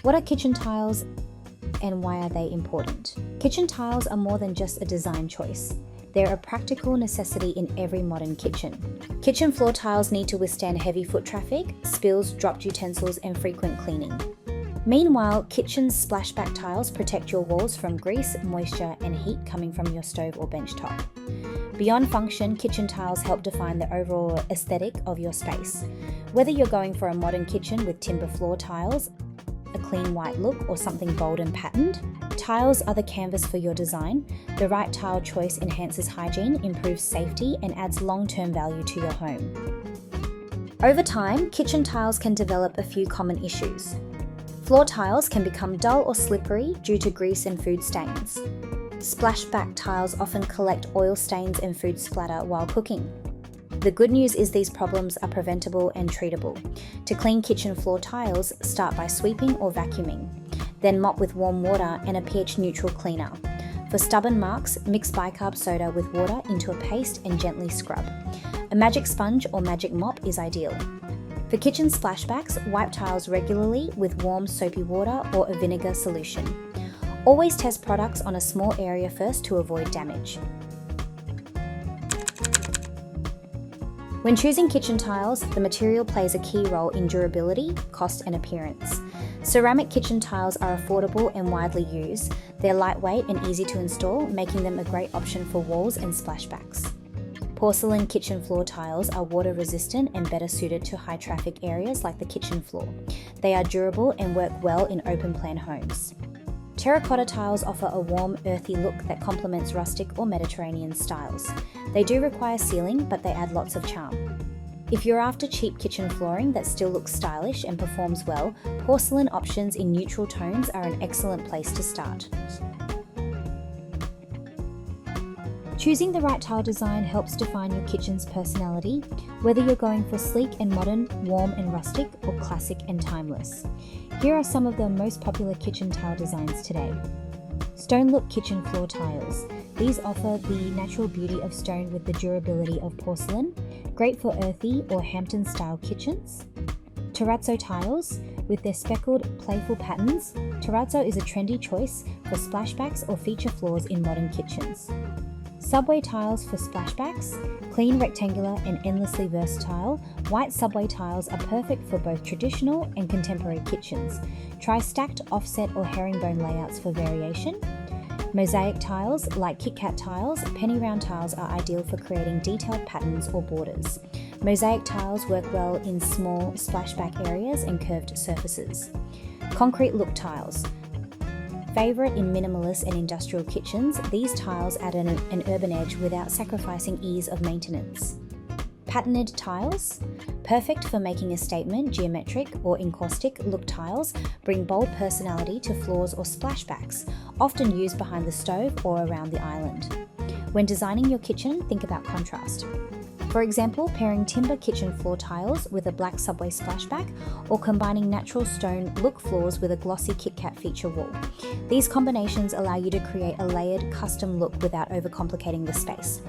What are kitchen tiles and why are they important? Kitchen tiles are more than just a design choice. They're a practical necessity in every modern kitchen. Kitchen floor tiles need to withstand heavy foot traffic, spills, dropped utensils, and frequent cleaning. Meanwhile, kitchen splashback tiles protect your walls from grease, moisture, and heat coming from your stove or bench top. Beyond function, kitchen tiles help define the overall aesthetic of your space. Whether you're going for a modern kitchen with timber floor tiles, a clean white look, or something bold and patterned, tiles are the canvas for your design. The right tile choice enhances hygiene, improves safety, and adds long-term value to your home. Over time, kitchen tiles can develop a few common issues. Floor tiles can become dull or slippery due to grease and food stains. Splashback tiles often collect oil stains and food splatter while cooking. The good news is these problems are preventable and treatable. To clean kitchen floor tiles, start by sweeping or vacuuming. Then mop with warm water and a pH-neutral cleaner. For stubborn marks, mix bicarb soda with water into a paste and gently scrub. A magic sponge or magic mop is ideal. For kitchen splashbacks, wipe tiles regularly with warm soapy water or a vinegar solution. Always test products on a small area first to avoid damage. When choosing kitchen tiles, the material plays a key role in durability, cost, and appearance. Ceramic kitchen tiles are affordable and widely used. They're lightweight and easy to install, making them a great option for walls and splashbacks. Porcelain kitchen floor tiles are water resistant and better suited to high traffic areas like the kitchen floor. They are durable and work well in open plan homes. Terracotta tiles offer a warm, earthy look that complements rustic or Mediterranean styles. They do require sealing, but they add lots of charm. If you're after cheap kitchen flooring that still looks stylish and performs well, porcelain options in neutral tones are an excellent place to start. Choosing the right tile design helps define your kitchen's personality, whether you're going for sleek and modern, warm and rustic, or classic and timeless. Here are some of the most popular kitchen tile designs today. Stone look kitchen floor tiles. These offer the natural beauty of stone with the durability of porcelain, great for earthy or Hampton-style kitchens. Terrazzo tiles. With their speckled, playful patterns, terrazzo is a trendy choice for splashbacks or feature floors in modern kitchens. Subway tiles for splashbacks. Clean, rectangular, and endlessly versatile, white subway tiles are perfect for both traditional and contemporary kitchens. Try stacked, offset, or herringbone layouts for variation. Mosaic tiles, like Kit Kat tiles, penny round tiles are ideal for creating detailed patterns or borders. Mosaic tiles work well in small splashback areas and curved surfaces. Concrete look tiles. Favorite in minimalist and industrial kitchens, these tiles add an urban edge without sacrificing ease of maintenance. Patterned tiles. Perfect for making a statement, geometric or encaustic look tiles bring bold personality to floors or splashbacks, often used behind the stove or around the island. When designing your kitchen, think about contrast. For example, pairing timber kitchen floor tiles with a black subway splashback, or combining natural stone look floors with a glossy Kit Kat feature wall. These combinations allow you to create a layered, custom look without overcomplicating the space.